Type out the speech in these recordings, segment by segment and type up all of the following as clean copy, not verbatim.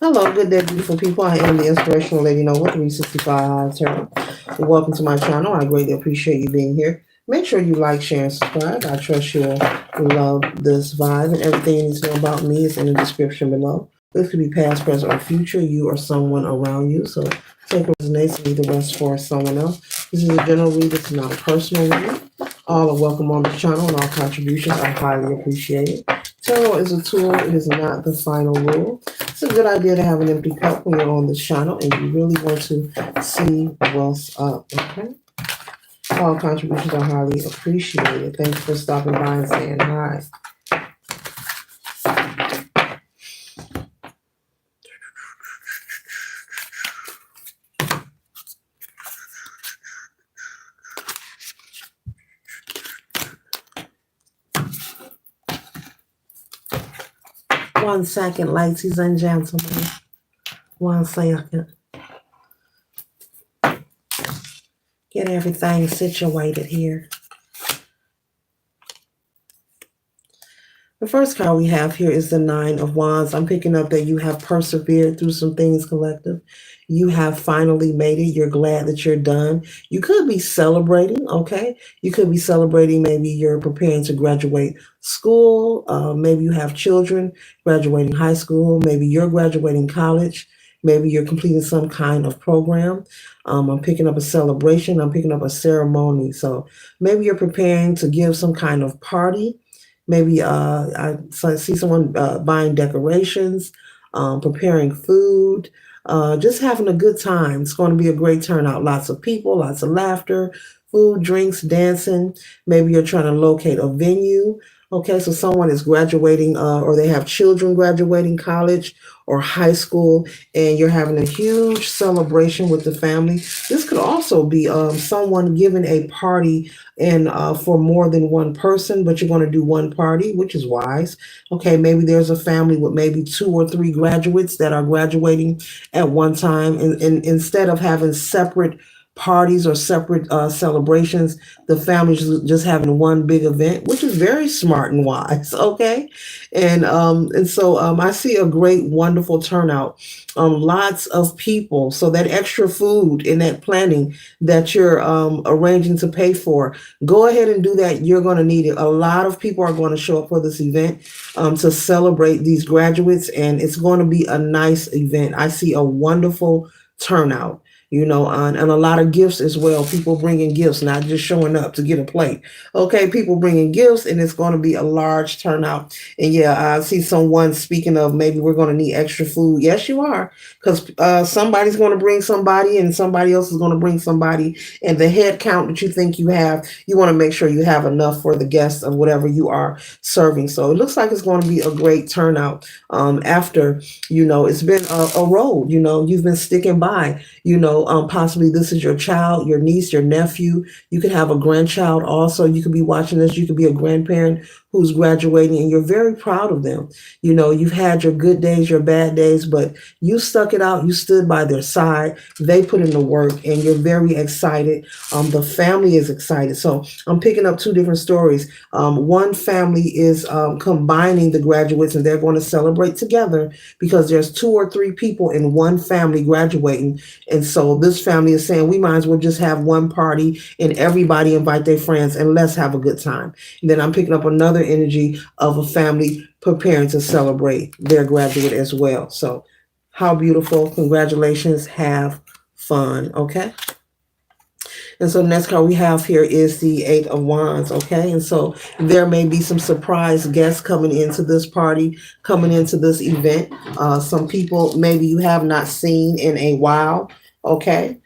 Hello, good day, beautiful people. I am the Inspirational Lady Noble 365 Tarot. Welcome to my channel. I greatly appreciate you being here. Make sure you like, share, and subscribe. I trust you'll love this vibe, and everything you need to know about me is in the description below. This could be past, present, or future. You or someone around you. So take what resonates and leave the rest for someone else. This is a general read. This is not a personal read. All are welcome on the channel, and all contributions are highly appreciated. Tarot is a tool. It is not the final rule. It's a good idea to have an empty cup when you're on this channel and you really want to see what's up. Okay. All contributions are highly appreciated. Thanks for stopping by and saying hi. 1 second, ladies and gentlemen. 1 second. Get everything situated here. The first card we have here is the 9 of Wands. I'm picking up that you have persevered through some things, collective. You have finally made it. You're glad that you're done. You could be celebrating, okay? You could be celebrating. Maybe you're preparing to graduate school. Maybe you have children graduating high school. Maybe you're graduating college. Maybe you're completing some kind of program. I'm picking up a celebration. I'm picking up a ceremony. So maybe you're preparing to give some kind of party. Maybe I see someone buying decorations, preparing food, just having a good time. It's going to be a great turnout. Lots of people, lots of laughter, food, drinks, dancing. Maybe you're trying to locate a venue. Okay, so someone is graduating or they have children graduating college or high school, and you're having a huge celebration with the family. This could also be someone giving a party and for more than one person, but you're going to do one party, which is wise. Okay, maybe there's a family with maybe 2 or 3 graduates that are graduating at one time, and instead of having separate parties or separate celebrations, the family's just having one big event, which is very smart and wise. Okay, and so I see a great, wonderful turnout. Lots of people. So that extra food and that planning that you're arranging to pay for, go ahead and do that. You're going to need it. A lot of people are going to show up for this event to celebrate these graduates, and it's going to be a nice event. I see a wonderful turnout. And a lot of gifts as well. People bringing gifts, not just showing up to get a plate. Okay, people bringing gifts, and it's going to be a large turnout. And yeah, I see someone speaking of maybe we're going to need extra food. Yes, you are, because somebody's going to bring somebody, and somebody else is going to bring somebody. And the head count that you think you have, you want to make sure you have enough for the guests of whatever you are serving. So it looks like it's going to be a great turnout. After it's been a road. You've been sticking by. Possibly this is your child, your niece, your nephew. You could have a grandchild also. You could be watching this. You could be a grandparent who's graduating, and you're very proud of them. You've had your good days, your bad days, but you stuck it out. You stood by their side. They put in the work, and you're very excited. The family is excited. So I'm picking up 2 different stories. One family is combining the graduates, and they're going to celebrate together because there's 2 or 3 people in one family graduating. And so this family is saying we might as well just have one party and everybody invite their friends and let's have a good time. And then I'm picking up another energy of a family preparing to celebrate their graduate as well. So how beautiful. Congratulations. Have fun. Okay. And so the next card we have here is the 8 of Wands, okay? And so there may be some surprise guests coming into this party, coming into this event. Some people maybe you have not seen in a while, okay?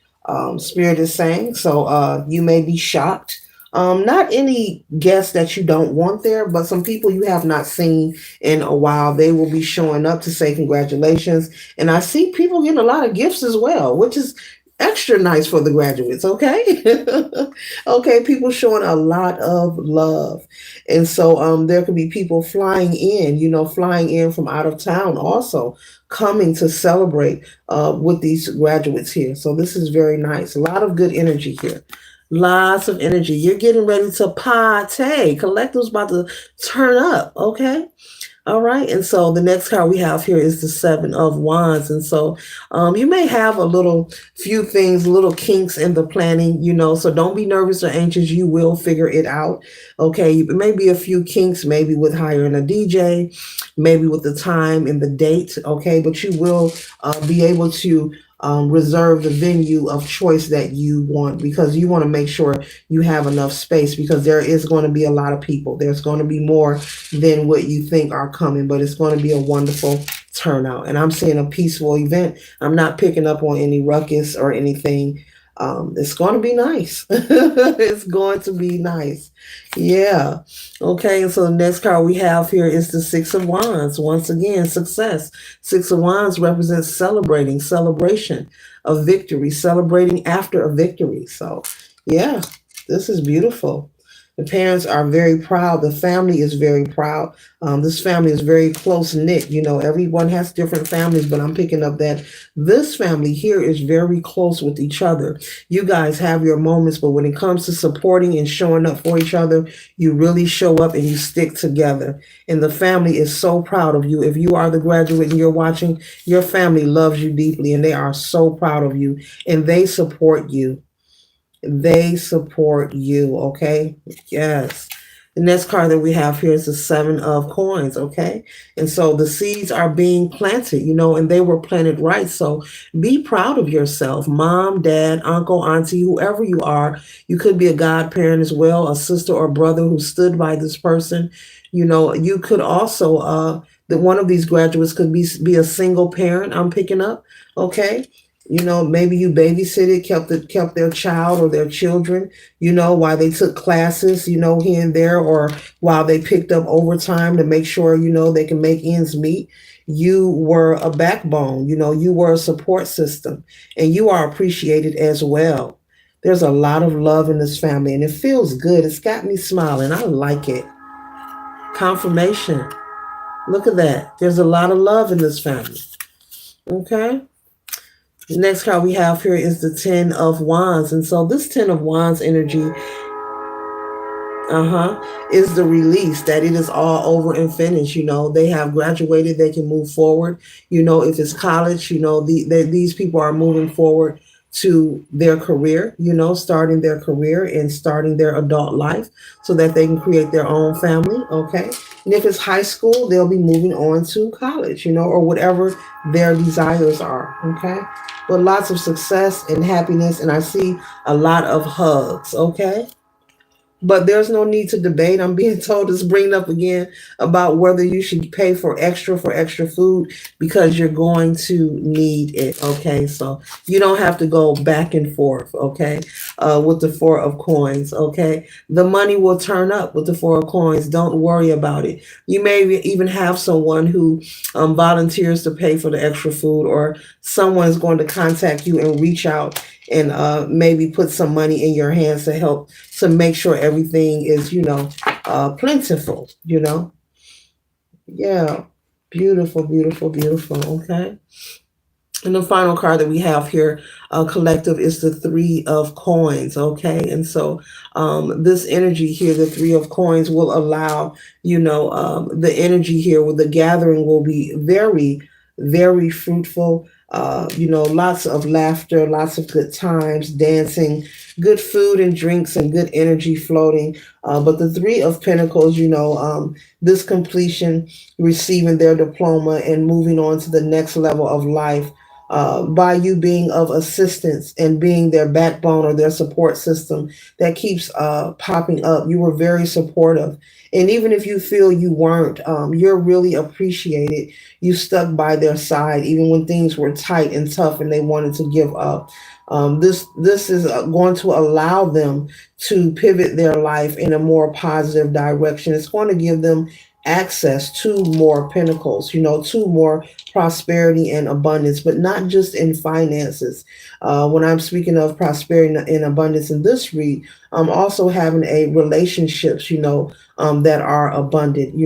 Spirit is saying, so you may be shocked. Not any guests that you don't want there, but some people you have not seen in a while. They will be showing up to say congratulations. And I see people getting a lot of gifts as well, which is extra nice for the graduates. Okay. Okay, people showing a lot of love. And so there could be people flying in from out of town also coming to celebrate with these graduates here. So this is very nice. A lot of good energy here. Lots of energy. You're getting ready to party. Collective's about to turn up. Okay. All right, and so the next card we have here is the Seven of Wands, and so you may have a little few things, little kinks in the planning, so don't be nervous or anxious. You will figure it out. Okay, maybe a few kinks, maybe with hiring a DJ, maybe with the time and the date. Okay, but you will be able to reserve the venue of choice that you want, because you want to make sure you have enough space, because there is going to be a lot of people. There's going to be more than what you think are coming, but it's going to be a wonderful turnout. And I'm seeing a peaceful event. I'm not picking up on any ruckus or anything. It's going to be nice. It's going to be nice. Yeah. Okay. And so the next card we have here is the Six of Wands. Once again, success. Six of Wands represents celebrating, celebration of victory, celebrating after a victory. So, yeah, this is beautiful. The parents are very proud. The family is very proud. This family is very close knit. Everyone has different families, but I'm picking up that this family here is very close with each other. You guys have your moments, but when it comes to supporting and showing up for each other, you really show up and you stick together. And the family is so proud of you. If you are the graduate and you're watching, your family loves you deeply and they are so proud of you and they support you. They support you, okay? Yes. The next card that we have here is the Seven of Coins, okay? And so the seeds are being planted, and they were planted right. So be proud of yourself. Mom, dad, uncle, auntie, whoever you are. You could be a godparent as well, a sister or brother who stood by this person. You could also, that one of these graduates could be a single parent, I'm picking up, okay? Maybe you babysitted, kept their child or their children, while they took classes, here and there, or while they picked up overtime to make sure, they can make ends meet. You were a backbone, you were a support system, and you are appreciated as well. There's a lot of love in this family, and it feels good. It's got me smiling. I like it. Confirmation. Look at that. There's a lot of love in this family. Okay. The next card we have here is the Ten of Wands. And so this Ten of Wands energy is the release that it is all over and finished. They have graduated, they can move forward. If it's college, these people are moving forward to their career, starting their career and starting their adult life so that they can create their own family. Okay. And if it's high school, they'll be moving on to college, or whatever their desires are. Okay. But lots of success and happiness. And I see a lot of hugs. Okay. But there's no need to debate. I'm being told it's bringing up again about whether you should pay for extra food because you're going to need it. Okay, so you don't have to go back and forth. Okay, with the Four of Coins. Okay, the money will turn up with the Four of Coins. Don't worry about it. You may even have someone who volunteers to pay for the extra food, or someone is going to contact you and reach out and maybe put some money in your hands to help to make sure everything is, plentiful, Yeah. Beautiful, beautiful, beautiful. Okay. And the final card that we have here, collective, is the Three of Coins. Okay. And so this energy here, the Three of Coins, will allow, the energy here with the gathering will be very, very fruitful. Lots of laughter, lots of good times, dancing, good food and drinks, and good energy floating. But the Three of Pentacles, this completion, receiving their diploma and moving on to the next level of life, by you being of assistance and being their backbone or their support system that keeps popping up. You were very supportive. And even if you feel you weren't, you're really appreciated. You stuck by their side even when things were tight and tough and they wanted to give up. This is going to allow them to pivot their life in a more positive direction. It's going to give them access to more pentacles, to more prosperity and abundance, but not just in finances. When I'm speaking of prosperity and abundance in this read, I'm also having a relationships, that are abundant,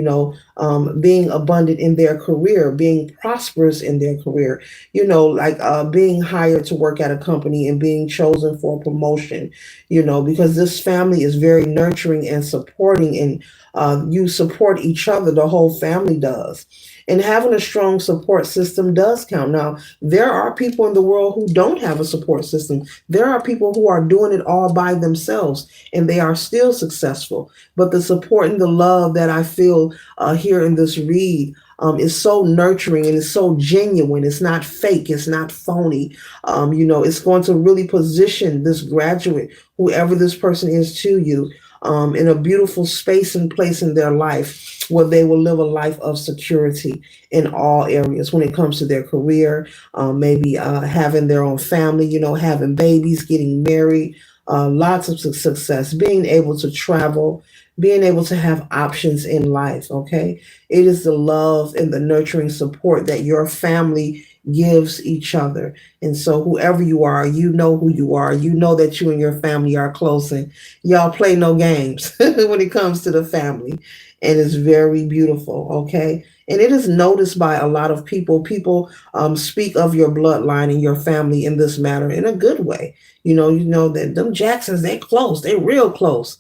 being abundant in their career, being prosperous in their career, like being hired to work at a company and being chosen for promotion, because this family is very nurturing and supporting and You support each other, the whole family does. And having a strong support system does count. Now, there are people in the world who don't have a support system. There are people who are doing it all by themselves and they are still successful. But the support and the love that I feel here in this read is so nurturing and it's so genuine. It's not fake. It's not phony. It's going to really position this graduate, whoever this person is, to you in a beautiful space and place in their life where they will live a life of security in all areas when it comes to their career, maybe having their own family, having babies, getting married, lots of success, being able to travel, being able to have options in life. Okay. It is the love and the nurturing support that your family gives each other. And so, whoever you are, you know who you are. You know that you and your family are close, and y'all play no games when it comes to the family. And it's very beautiful. Okay. And it is noticed by a lot of people. People speak of your bloodline and your family in this matter in a good way. You know that them Jacksons, they close. They real close.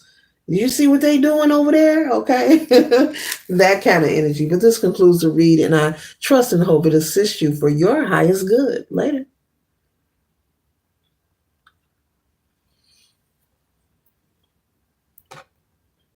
You see what they doing over there? Okay. That kind of energy. But this concludes the read, and I trust and hope it assists you for your highest good. Later.